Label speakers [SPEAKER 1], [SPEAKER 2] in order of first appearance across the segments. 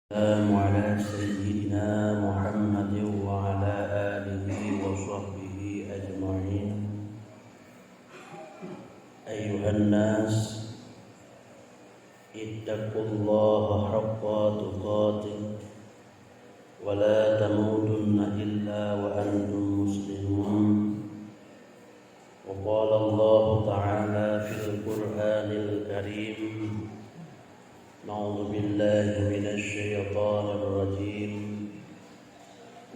[SPEAKER 1] السلام على سيدنا محمد وعلى آله وصحبه أجمعين. أيها الناس اتقوا الله حق تقاته ولا تموتن إلا وأنتم مسلمون. وقال الله تعالى في القرآن الكريم: أعوذ بالله من الشيطان الرجيم.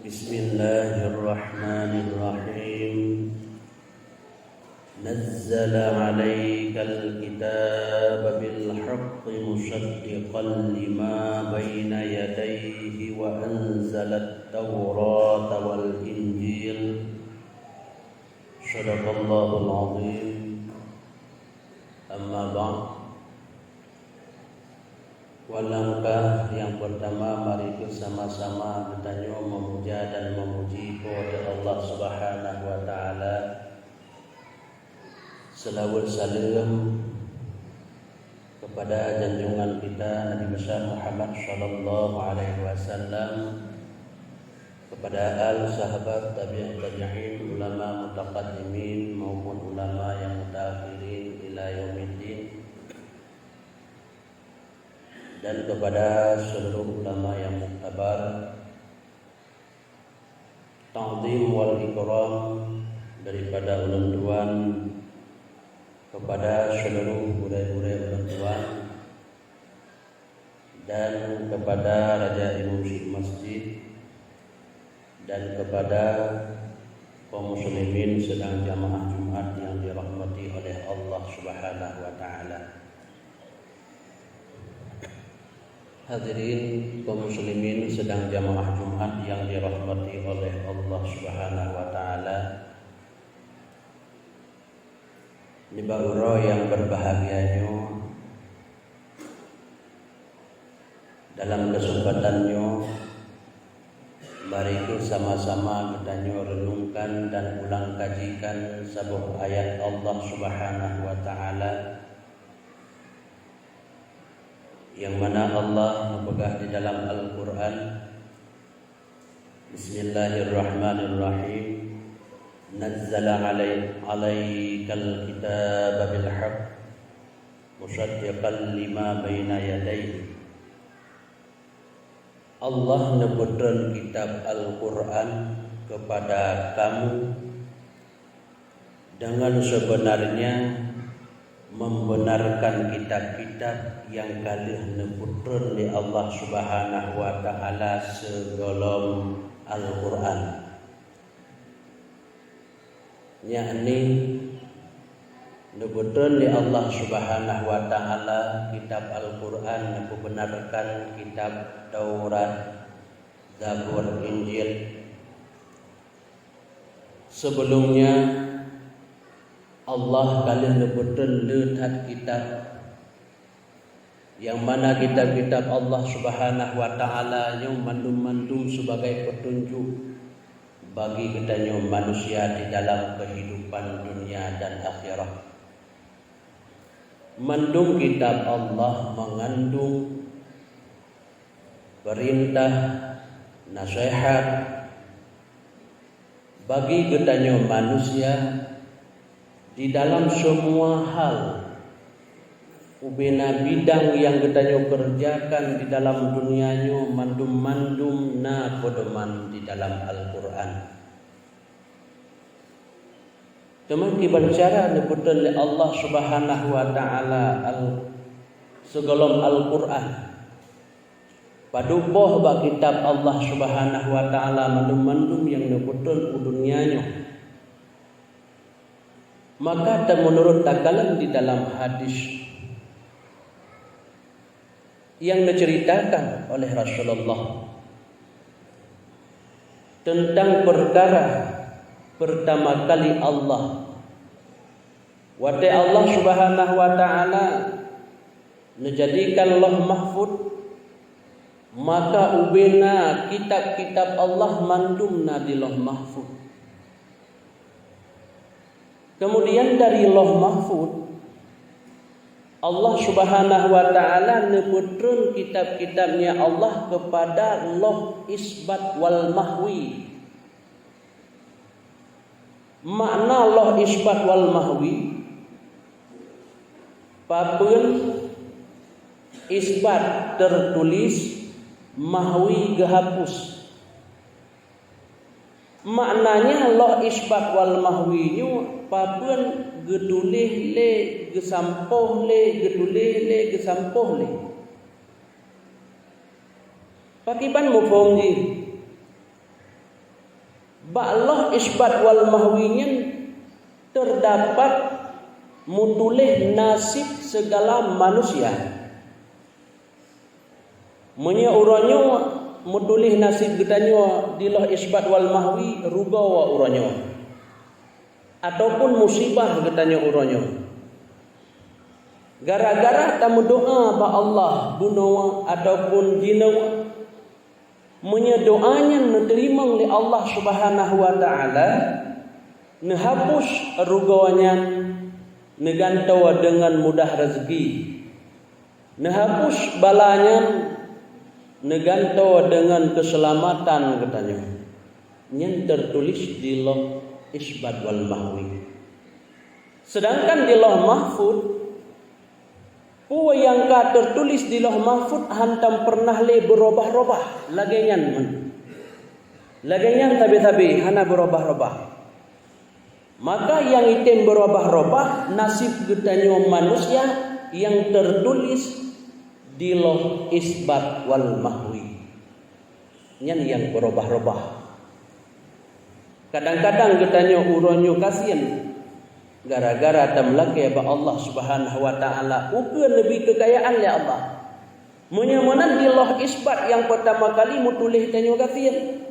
[SPEAKER 1] بسم الله الرحمن الرحيم. نزل عليك الكتاب بالحق مصدقا لما بين يديه وأنزل التوراة والإنجيل. صدق الله العظيم. أما بعد, walangkah yang pertama, mari bersama-sama bertanya, memuja dan memuji kepada Allah Subhanahu wa taala. Selawat salam kepada junjungan kita Nabi besar Muhammad sallallahu alaihi wasallam, kepada al sahabat tabi'in tabi'in, ulama mutaqaddimin maupun ulama yang mutaakhirin ila yaumiddin, dan kepada seluruh ulama yang muktabar. Ta'zim wal ikram daripada ulun tuan kepada seluruh burai-burai ulun tuan dan kepada Raja Imam Masjid dan kepada kaum muslimin sedang jamaah Jumat yang dirahmati oleh Allah Subhanahu wa taala. Hadirin kaum muslimin sedang jamaah Jumat yang dirahmati oleh Allah Subhanahu wa taala. Nibauro yang berbahagianya, dalam kesempatannya mari sama-sama kita renungkan dan ulang kajikan sebuah ayat Allah Subhanahu wa taala yang mana Allah membegah di dalam Al-Quran. Bismillahirrahmanirrahim. Nazzala alaikal kitaba bil haqq musaddiqan lima baina yadayhi. Allah nebutkan kitab Al-Quran kepada kamu dengan sebenarnya membenarkan kitab-kitab yang kalih nebutkan di Allah Subhanahu wa taala segolong Al-Quran. Yakni nebutkan di Allah Subhanahu wa taala kitab Al-Quran, membenarkan kitab Taurat, Zabur, Injil. Sebelumnya Allah kalian nebutkan lihat kitab yang mana kitab-kitab Allah Subhanahu wa taala yang mandum-mandum sebagai petunjuk bagi kita manusia di dalam kehidupan dunia dan akhirat. Mandum kitab Allah mengandung perintah, nasihat bagi kita manusia di dalam semua hal, ubena bidang yang kita kerjakan di dalam dunianya, mandum-mandum na podoman di dalam Al-Quran. Teman dibacara diputar oleh Allah Subhanahu wa taala segolong Al-Quran. Padupoh ba kitab Allah Subhanahu wa taala mandum-mandum yang diputar dunianya. Maka menurut takalan di dalam hadis yang diceritakan oleh Rasulullah tentang perkara pertama kali Allah Subhanahu wa taala menjadikan Lauh Mahfuz, maka ubena kitab-kitab Allah mandumna di Lauh Mahfuz. Kemudian dari Lauh Mahfuz Allah Subhanahu wa taala neputreun kitab-kitabnya Allah kepada loh isbat wal mahwi. Makna loh isbat wal mahwi papeun isbat tertulis, mahwi gehapus. Maknanya loh isbat wal mahwi nyu papeun gedulih le gesampoh le gedulih le gesampoh le. Pakiban mufhum ji. Ba'loh isbat wal mahwinya terdapat mutulih nasib segala manusia. Munya uranyo mutulih nasib getanyo di loh isbat wal mahwi rugawa uranyo. Ataupun musibah getanyo uranyo. Gara-gara tamu doa ba Allah bunawa ataupun jinawa. Munya doanya diterima oleh Allah Subhanahu wa taala, nehapus rugawanya, negantau dengan mudah rezeki. Nehapus balanya, negantau dengan keselamatan katanya. Yang tertulis di loh isbat wal mahwi. Sedangkan di loh mahfud, yang ka tertulis di loh mahfud hantam pernah le berubah-ubah lagenyan man. Lagenyan tabi-tabi hana berubah-ubah. Maka yang item berubah-ubah nasib getanyo manusia yang tertulis di loh isbat wal mahwi. Nyan yang berubah-ubah. Kadang-kadang getanyo uronyo kasihan gara-gara tamlake ba Allah Subhanahu wa taala ukeun lebih kekayaan le Allah. Munyamunan di loh isbat yang pertama kali mutulih tanyo kasihan.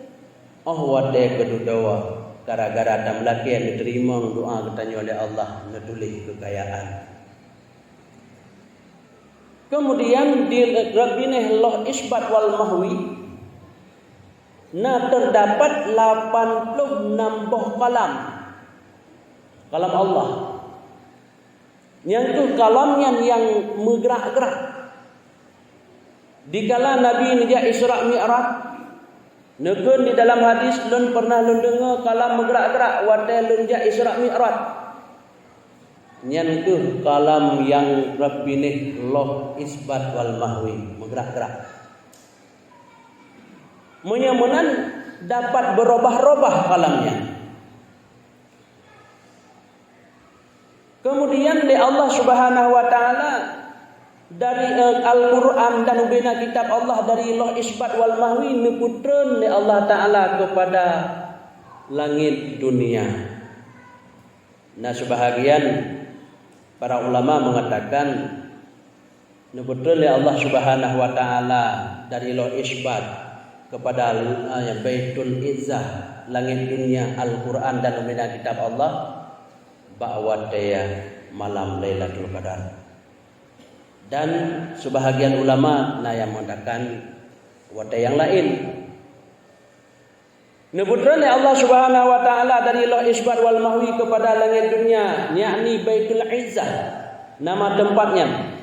[SPEAKER 1] Oh wate kedudawa gara-gara tamlake diterima doa getanyo oleh Allah nutulih kekayaan. Kemudian di rabbineh loh isbat wal mahwi terdapat 86 buah kalam Allah. Yang tu kalamnya yang bergerak-gerak. Dikala Nabi nija Isra Mi'raj, nekeun di dalam hadis lun pernah lun dengar kalam bergerak-gerak wate lun ja Isra Mi'raj. Yang tu kalam yang rabbinih loh isbat wal mahwi bergerak-gerak. Munyamunan dapat berubah-ubah kalamnya. Kemudian di Allah Subhanahu wa taala dari Al-Qur'an dan ubena kitab Allah dari loh isbat wal mahwi neputreun di Allah taala kepada langit dunia. Nah, sebahagian para ulama mengatakan neputreun di Allah Subhanahu wa taala dari loh isbat kepada Baitul Izzah langit dunia Al-Qur'an dan ubena kitab Allah ba'wadaya malam Lailatul Qadar. Dan sebahagian ulama yang mengatakan wadaya yang lain. Nebutran Allah Subhanahu wa taala dari loh isbat wal mahwi kepada langit dunia, yakni Baitul Izzah nama tempatnya.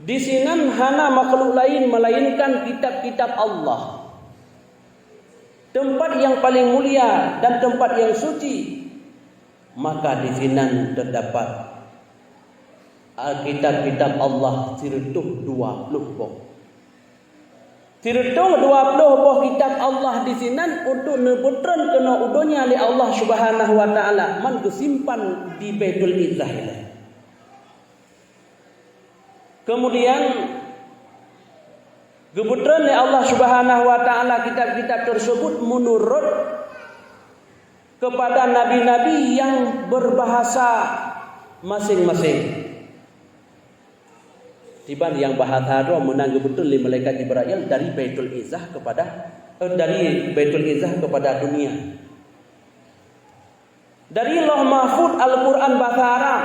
[SPEAKER 1] Di sini hana makhluk lain melainkan kitab-kitab Allah. Tempat yang paling mulia dan tempat yang suci. Maka di sini terdapat kitab-kitab Allah tirtuh 20 buah. Tirtuh 20 buah kitab Allah di sini untuk nebutran kena udonya oleh Allah Subhanahu wa taala man kesimpan di Baitul Izzah. Kemudian gebutran oleh Allah Subhanahu wa taala kitab-kitab tersebut menurut kepada nabi-nabi yang berbahasa masing-masing. Tiba yang bahasa roh menanggung betul li malaikat Jibril dari Baitul Izzah kepada dunia. Dari Loh Mahfud Al-Qur'an bahasa Arab,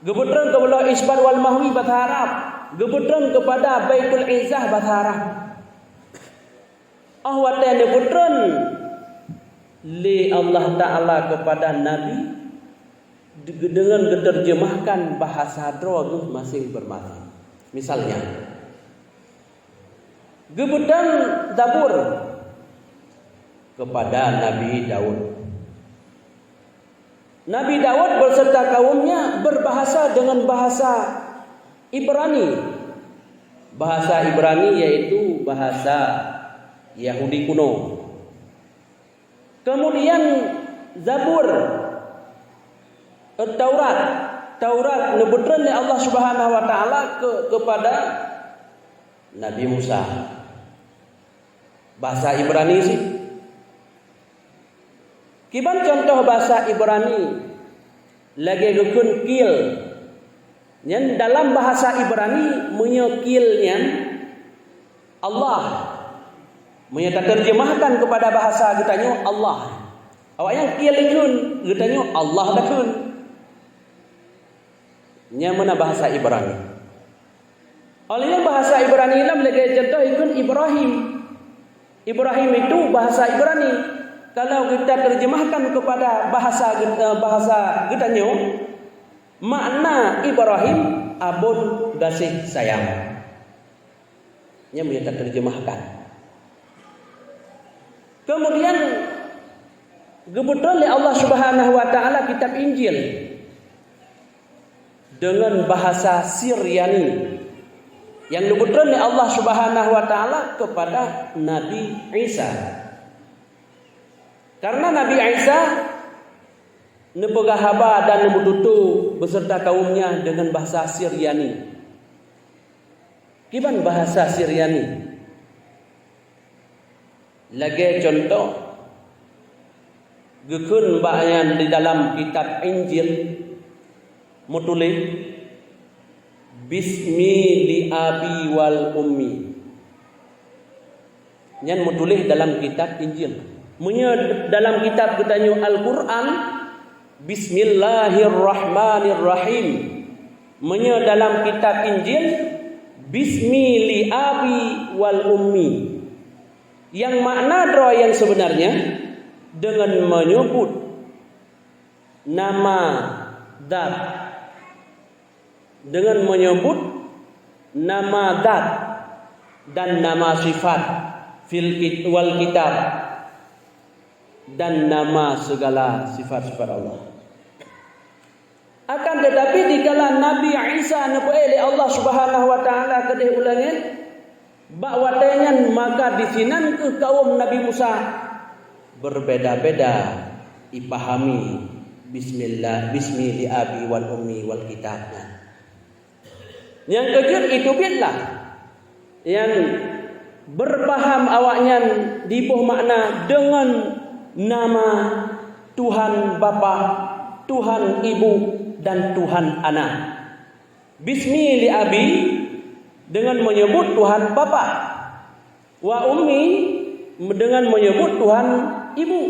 [SPEAKER 1] gebutran kepada isbat wal mahwi bahasa Arab, gebutran kepada Baitul Izzah bahasa Arab. Ahwatan gebutran li Allah Ta'ala kepada Nabi dengan diterjemahkan bahasa droge masing bermati. Misalnya, gebetan Zabur kepada Nabi Daud. Nabi Daud berserta kaumnya berbahasa dengan bahasa Ibrani. Bahasa Ibrani yaitu bahasa Yahudi kuno. Kemudian Zabur, Taurat nebutran oleh Allah Subhanahu wa taala kepada Nabi Musa. Bahasa Ibrani sih. Kiban contoh bahasa Ibrani lagi gukun kil. Yang dalam bahasa Ibrani menyekilnya Allah. Terjemahkan kepada bahasa kitanya Allah. Awak yang kil ikun kitanya Allah dakun. Nya mana bahasa Ibrani. Olehnya bahasa Ibrani lam lagi contoh ikun Ibrahim. Ibrahim itu bahasa Ibrani. Kalau kita terjemahkan kepada bahasa kitanya, makna Ibrahim abun kasih sayang. Nya kita terjemahkan. Kemudian kebetulan oleh Allah Subhanahu wa taala kitab Injil dengan bahasa Syriani yang diberikan oleh Allah Subhanahu wa taala kepada Nabi Isa. Karena Nabi Isa nepegahaba dan nebututu beserta kaumnya dengan bahasa Syriani. Kiban bahasa Syriani? Lagi contoh gekun bayan di dalam kitab Injil mutulis Bismi li abi wal ummi. Yang mutulis dalam kitab Injil. Dalam kitab katanya Al-Quran Bismillahirrahmanirrahim. Dalam kitab Injil Bismi li abi wal ummi. Yang makna doa yang sebenarnya dengan menyebut nama zat, dengan menyebut nama zat dan nama sifat wal kitab dan nama segala sifat-sifat Allah. Akan tetapi dikala Nabi Isa oleh Allah Subhanahu wa taala kedih ulangan bakwatenyan maka disinan ke kaum Nabi Musa berbeda-beda ipahami bismillah bismi li abi wal ummi wal kitabnya. Yang kejut itu biarlah yang berpaham awaknya dibuh makna dengan nama Tuhan Bapa, Tuhan Ibu dan Tuhan Anak. Bismi li abi dengan menyebut Tuhan Bapa, wa ummi dengan menyebut Tuhan Ibu,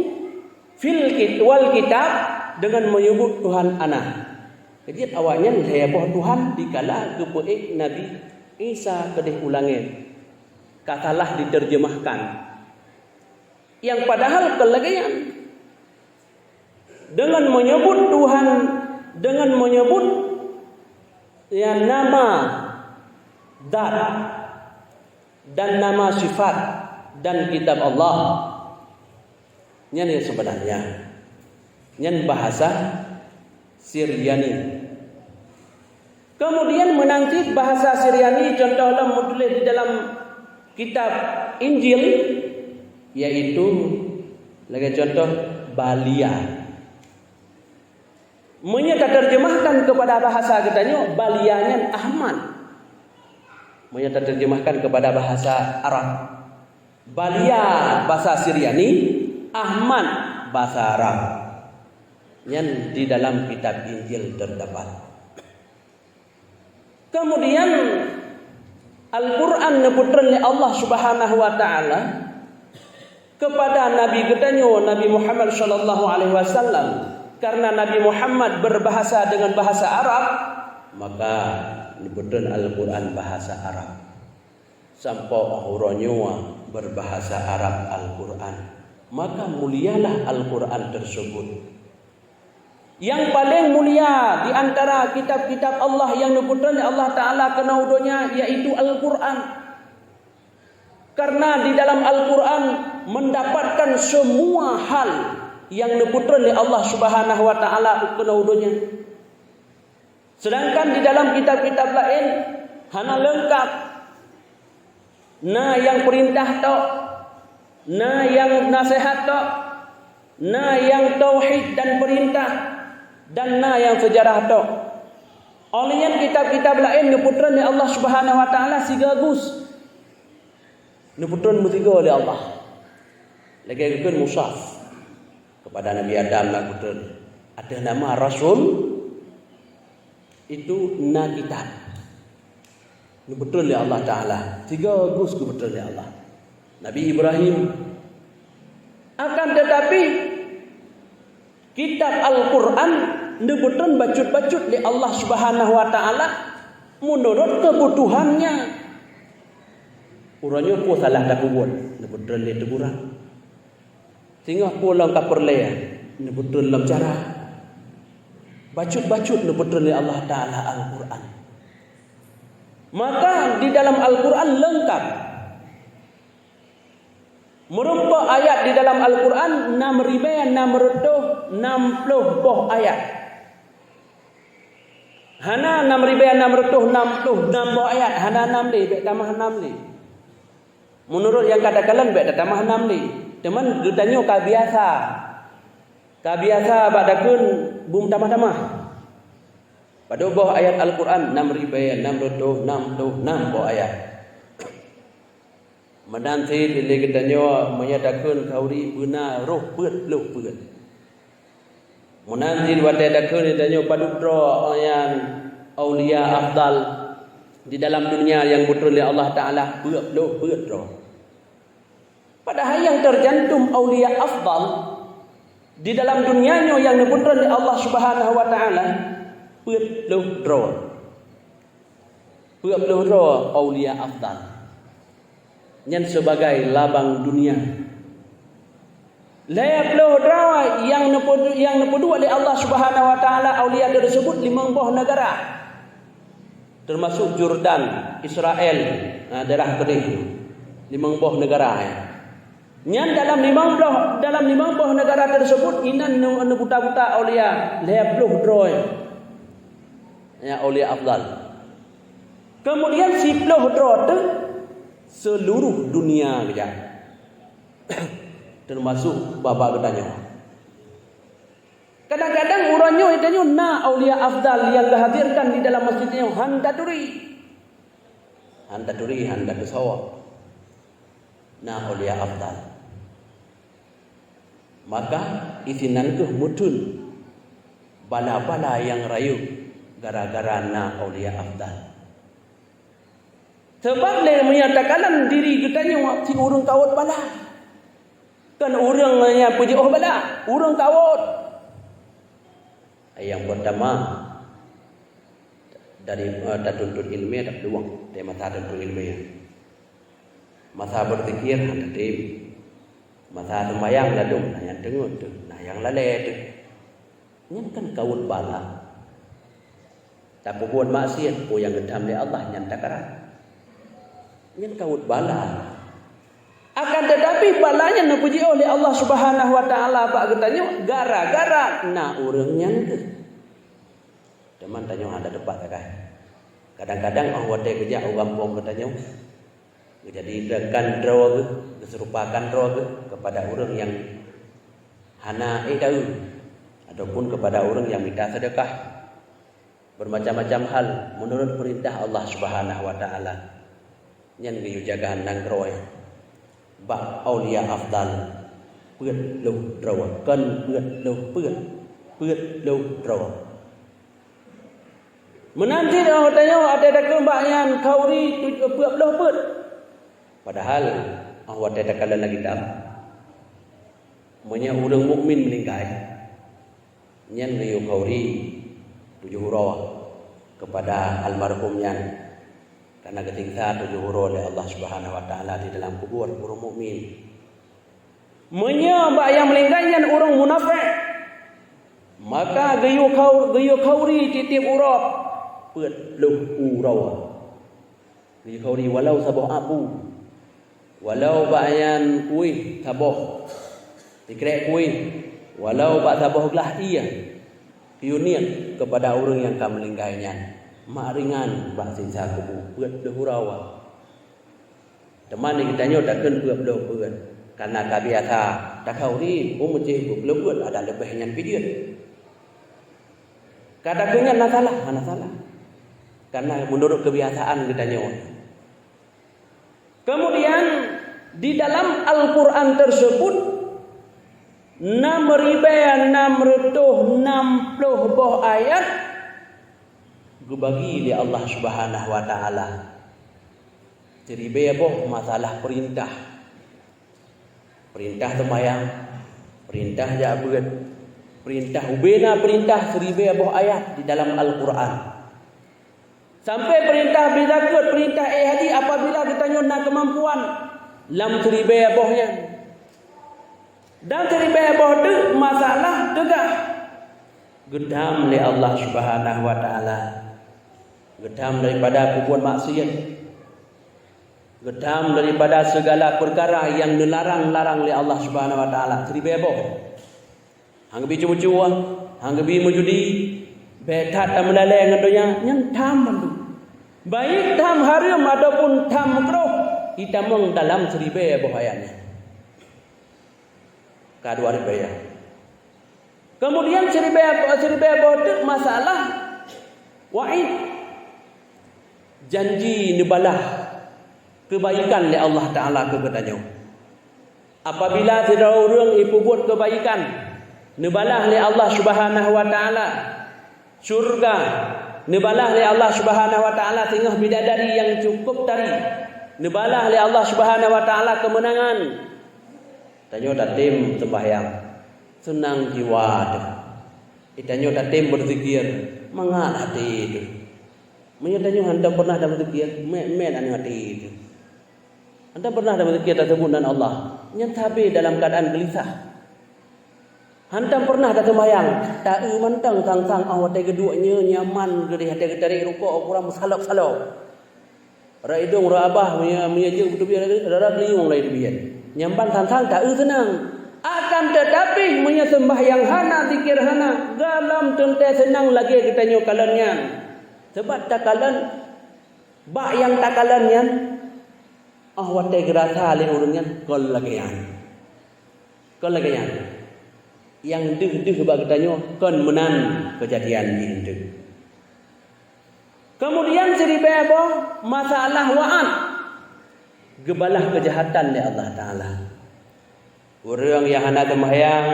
[SPEAKER 1] wal kitab dengan menyebut Tuhan Anak. Jadi awaknya heboh Tuhan dikala kepoek Nabi Isa kedih ulangin katalah diterjemahkan. Yang padahal kelegian dengan menyebut Tuhan, dengan menyebut ya nama zat dan nama sifat dan kitab Allah. Yang sebenarnya yang bahasa Syriani. Kemudian menangkis bahasa Syriani contohnya mutulis di dalam kitab Injil yaitu lagi contoh Balia. Terjemahkan kepada bahasa katanya Balianya Ahmad. Terjemahkan kepada bahasa Arab. Balia bahasa Syriani, Ahmad bahasa Arab. Yang di dalam kitab Injil terdapat. Kemudian Al-Quran nyebutkan oleh Allah Subhanahu wa taala kepada Nabi katanya Nabi Muhammad sallallahu alaihi wasallam, karena Nabi Muhammad berbahasa dengan bahasa Arab, maka nyebutkan Al-Quran bahasa Arab. Sampai akhirnya berbahasa Arab Al-Quran, maka mulialah Al-Quran tersebut. Yang paling mulia di antara kitab-kitab Allah yang diputarkan Allah Ta'ala kena udunya yaitu Al-Quran. Karena di dalam Al-Quran mendapatkan semua hal yang diputarkan oleh Allah Subhanahu Wa Ta'ala kena udunya. Sedangkan di dalam kitab-kitab lain hanya lengkap. Nah yang perintah tok, nah yang nasihat tok, nah yang tauhid dan perintah, dan nah yang sejarah tok. Olehnya kitab-kitab lain diputarkan oleh Allah Subhanahu Wa Ta'ala si gagus. Diputarkan mutiga oleh Allah. Lagi kan mushaf kepada Nabi Adam nak putar. Ada nama Rasul itu na kitab. Ini betul oleh Allah Ta'ala. 3 gus betul oleh Allah. Nabi Ibrahim. Akan tetapi kitab Al-Quran ini betul bacut-bacut oleh Allah Subhanahu Wa Ta'ala menurut kebutuhannya. Urangnya pun salah tak buat. Ini betul oleh teguran. Sehingga pulang ke perlaya. Ini betul dalam cara. Bacut-bacut ini betul oleh Allah Ta'ala Al-Quran. Maka di dalam Al-Quran lengkap. Merupakan ayat di dalam Al-Quran 6.660 buah ayat. Hana 6.666 buah ayat. Hana 6 li, baik tambah 6 li. Menurut yang katakan baik tambah 6 li. Teman ditanya kabiasa. Kabiasa badakun bum tambah-tambah. Pada buah ayat Al-Quran 6.666 buah ayat. Menanti dilagi tanya menyatakan kauri benar roh beut loh beut. Menanti watadakan ditanya padudra yang aulia afdal di dalam dunia yang betul oleh Allah Ta'ala beut loh beut roh. Padahal yang tercantum aulia afdal di dalam dunianya yang betul oleh Allah Subhanahu Wa Ta'ala beut loh roh. Beut loh roh aulia afdal. Yang sebagai labang dunia. Layak loh rawa yang nepudu oleh Allah Subhanahu Wa Ta'ala aulia tersebut 5 buah negara. Termasuk Jordan, Israel, daerah kering. 5 buah negara. Yang dalam 5 buah negara tersebut inan nebuta-buta aulia layak loh roh. Ya aulia afdal. Kemudian si loh roh tu seluruh dunia saja. Termasuk babak katanya. Kadang-kadang urangnya itanya na aulia afdal yang dihadirkan di dalam masjidnya handaduri. Handa sawa. Na aulia afdal. Maka isinan ke mutun bala-bala yang rayu gara-gara na aulia afdal. Sebab dia menyatakan diri katanya si urang kawat bala. Kan urang yang puji bala, urang kawat. Yang pertama dari tuntut ilmiah tak peluang dari masa tuntut ilmiah. Masa berfikir ada tim. Masa sembahyang ladum yang dengar tu, nah yang lalai tu. Ini kan kawat bala. Tak buat maksiat pun yang gedam oleh Allah nyatakan. Yang kawat bala. Akan tetapi balanya nak puji oleh Allah Subhanahu Wa Ta'ala apa katanya gara-gara nak urang yang tu. Teman tanya ada debat tak? Kadang-kadang orang wate kerja orang kampung katanya dijadikan draw keserupakan draw kepada orang yang hana tahu ataupun kepada orang yang minta sedekah bermacam-macam hal menurut perintah Allah Subhanahu Wa Ta'ala. Yang diujagaan nang roy ba aulia afdal beut lu draw kan beut lu draw menanti dah tanya ada kembayan kauri beut lu beut padahal awak ada kala lagi tak punya orang mukmin meninggal nyan riu kauri 7 huruf kepada almarhumnya. Karena ketinggalan 7 huruf oleh Allah Subhanahu Wa Ta'ala di dalam kubur orang mukmin. Menyebab yang meninggalnya orang munafik. Maka gayo khauri titip urap peut luh urau. Gayo khauri walau sabah apu. Walau bayan kuih sabah. Dikrek kuih. Walau bak sabah gelah ia. Union kepada orang yang kamu linggainya. Mak ringan bak sisa kubu peut luh urau. Teman ni kita nyot takkan peut luh peut. Karena kabiasa tak khauri umujih peut luh peut ada lebihnya pidian. Kadang-kadang mana salah. Karena menurut kebiasaan kita nyawat. Kemudian di dalam Al-Quran tersebut 6.660 buah ayat dibagi oleh Allah Subhanahu wa taala. Jadi beboh masalah perintah. Perintah sembahyang, perintah jabat, perintah ubena, perintah 1,000 buah ayat di dalam Al-Quran. Sampai perintah bizakat, perintah haji apabila kita nyona kemampuan lam 1,000 buahnya. Dan 1,000 buah tu masalah tegak. Gedam oleh Allah Subhanahu wa taala. Gedam daripada perbuatan maksiat. Gedam daripada segala perkara yang dilarang-larang oleh Allah Subhanahu wa taala. 1,000 buah. Hang bi cuba-cuba, hang bi menjudi, betat melalai ngandonya yang tham bantu. Baik tham haram ataupun tham makruh, kita meng dalam 1,000 bahayanya. Kedua riba. Kemudian 1,000 itu masalah wa'id. Janji nibalah kebaikan oleh Allah Taala kepadanya. Apabila tidak orang ibu buat kebaikan, nibalah oleh Allah Subhanahu wa taala syurga, nibalah oleh Allah Subhanahu wa taala tengah bidadari yang cukup tari, nibalah oleh Allah Subhanahu wa taala kemenangan. Tanyo datim sembahyang senang jiwa tu. Itanyo datim berzikir mangat hati itu. Menyatanyo anda pernah dapat berzikir men anu hati itu. Anda pernah dapat berzikir tersebut dan Allah nyatabe dalam keadaan gelisah. Hantam pernah tak sembahyang, tak mentang sang awak teh keduanya nyaman gede hati tarik rukuk kurang salap-salap. Ra idung ra abah menyajeng betul biar ra liung lai biar. Nyamban sang tak senang. Akan tetapi sembahyang hana zikir hana dalam tentu senang lagi kita nyokalannya. Sebab takalan bak yang takalannya awak teh gerasa le urangnya kol lagian. Kol lagian. Yang deh bagi tanya kon menan kejadian ini. Kemudian cerita apa? Masalah wa'ad. Gebalah kejahatan dari Allah Taala. Orang yang hana sembahyang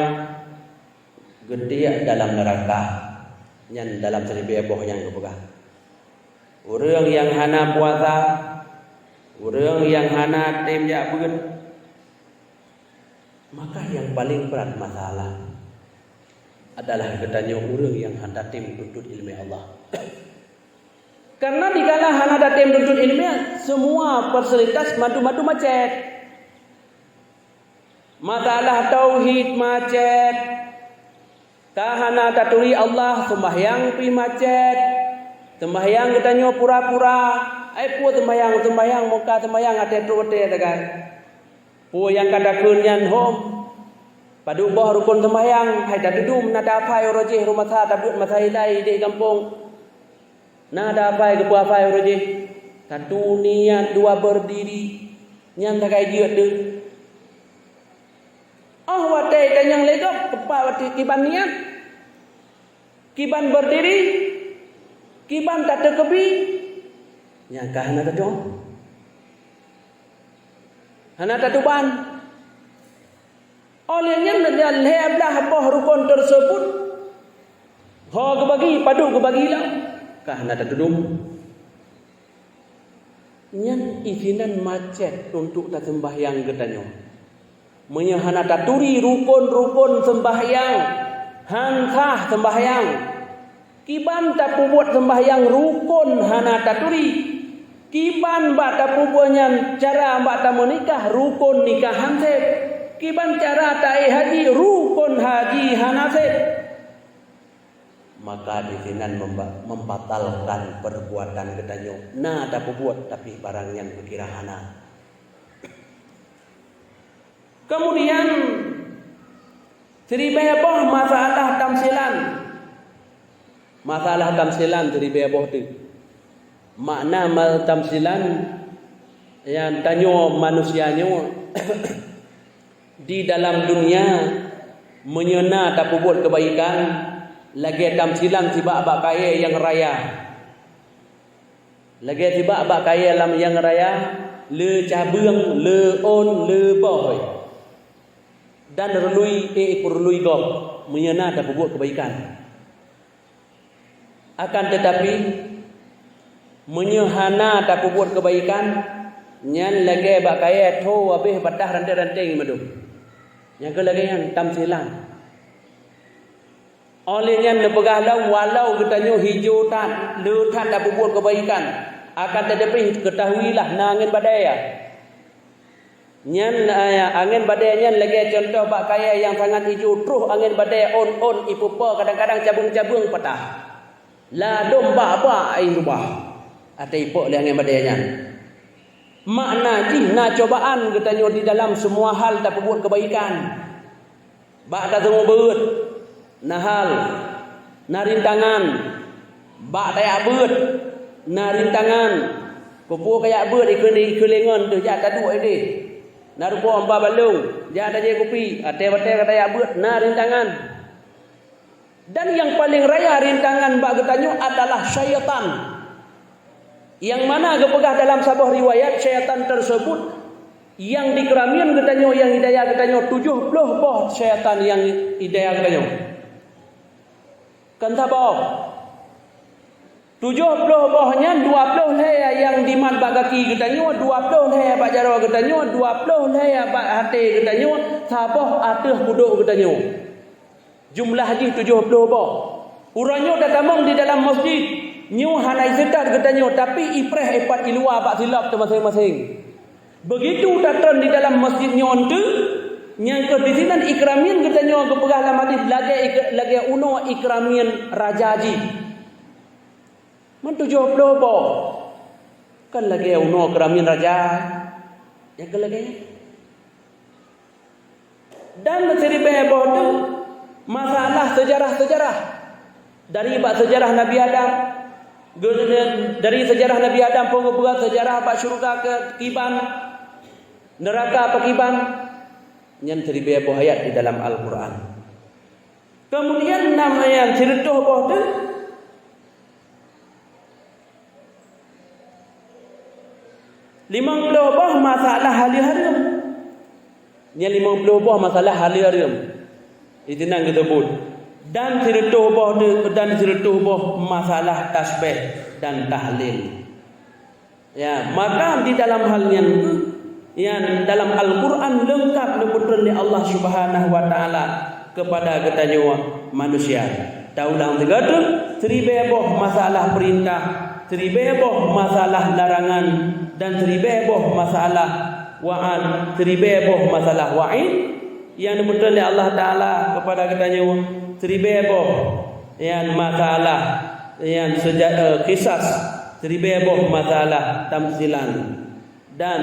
[SPEAKER 1] gede dalam neraka. Yang dalam cerita apa yang kepegah. Orang yang hana puasa, orang yang hana temjak pun, maka yang paling berat masalah adalah katanya orang yang hendak tim tuntut ilmu Allah. Karena dikala hendak tim tuntut ilmu, semua fasilitas madu-madu macet. Masalah tauhid macet. Tahana taturi Allah sembahyang pi macet. Sembahyang katanya pura-pura. Pu sembahyang muka sembahyang ate trote dagan. Pu yang kada kunyan hom. Padu boh rukun sembahyang hai tak dudum nada pai roje rumah sa tabut masailai di kampung. Nada pai ke puafai roje. Satu niat, dua berdiri. Nyang tak kai dia tu. Oh watai tanyang legap kepa wati kiban niat. Kiban berdiri. Kiban tak terkebi. Nyang kah hana tadong. Hana tatuban. Olehnya leblah boh rukun tersebut. Ho kebagi padu kebagilah. Kah nak tudung. Nyan isinan macet untuk tak sembahyang katanya. Menyahana taturi rukun-rukun sembahyang. Hangkah sembahyang. Kiban tak buat sembahyang rukun hana taturi. Kiban bak tak buatnya cara bak tak menikah rukun nikah hansep. Kiban cara tak haji rukun haji hanasib. maka di sini membatalkan perbuatan ketanyo. Nah, tak buat tapi barang yang berkira hana. Kemudian teribeboh masalah tamsilan. Masalah tamsilan teribeboh tu. Makna tamsilan yang tanyo manusianya di dalam dunia menyena tak buat kebaikan lagi tamsilan tiba abak kaya yang raya. Lagi tiba abak kaya lam yang raya le cabung le on le boy. Dan relui perlui gop menyena tak buat kebaikan. Akan tetapi menyehana tak buat kebaikan nyan lagi abak kaya tho habis batah rantai-rantai madu. Yang kelagi yang tamsilan. Olehnya nepegahlah walau katanya hijau tan, letan tak buat kebaikan. Akan tetapi ketahuilah na angin badai ya. Nyan angin badai nyan lagi contoh bak kaya yang sangat hijau terus angin badai on ipupa kadang-kadang cabung-cabung patah. La domba ba ai rubah. Ate ipok le angin badai nyan. Makna ji na cobaan katanya di dalam semua hal tak buat kebaikan. Bak dah semua beut. Nahal, narintangan, bak tayak beut, narintangan, kupu kayak beut ikelengan tu jak tadu ide. Narupo amba balung, jak ada je kopi, ate-ate tayak beut, narintangan. Dan yang paling raya rintangan bak getanyo adalah syaitan. Yang mana kepegah dalam sebuah riwayat syaitan tersebut yang dikeramian getanyo yang hidayah getanyo 70 boh syaitan yang hidayah getanyo. Kan tak boh 70 bohnya 20 leh yang diman bak kaki getanyo, 20 leh bak jaro getanyo, 20 leh bak hati getanyo, saboh ateh buduk getanyo. Jumlah haji 70 boh. Uranyo datamong di dalam masjid. Nyu hanai sedar getanyo tapi ipreh epat di luar bak silap tu masing-masing. Begitu datang di dalam masjidnya ontu yang ke di sini ikramian getanyo kepegah dalam hadis lagi uno ikramian raja haji. Man 70 boh. Kan lagi uno ikramian raja. Yang ke lagi. Dan cerita boh tu masalah sejarah-sejarah dari bab sejarah Nabi Adam, dari sejarah Nabi Adam pun sejarah bab syurga ke kiban, neraka ke kiban. Yang teribaya buah ayat di dalam Al-Quran. Kemudian namanya cerita buah tu 50 buah masalah hari-hari. Yang 50 buah masalah hari-hari. Itu nang kita sebut. Dan cerita buah tu dan cerita buah masalah tasbih dan tahlil. Ya, maka di dalam hal yang tu yang dalam Al-Quran lengkap diputer oleh Allah Subhanahu wa taala kepada ketanyo manusia. Taulang tegadu seribeboh masalah perintah, seribeboh masalah larangan dan seribeboh masalah wa'ad, seribeboh masalah wa'id yang diputer oleh Allah taala kepada ketanyo seribeboh yang masalah yang kisas, seribeboh masalah tamsilan dan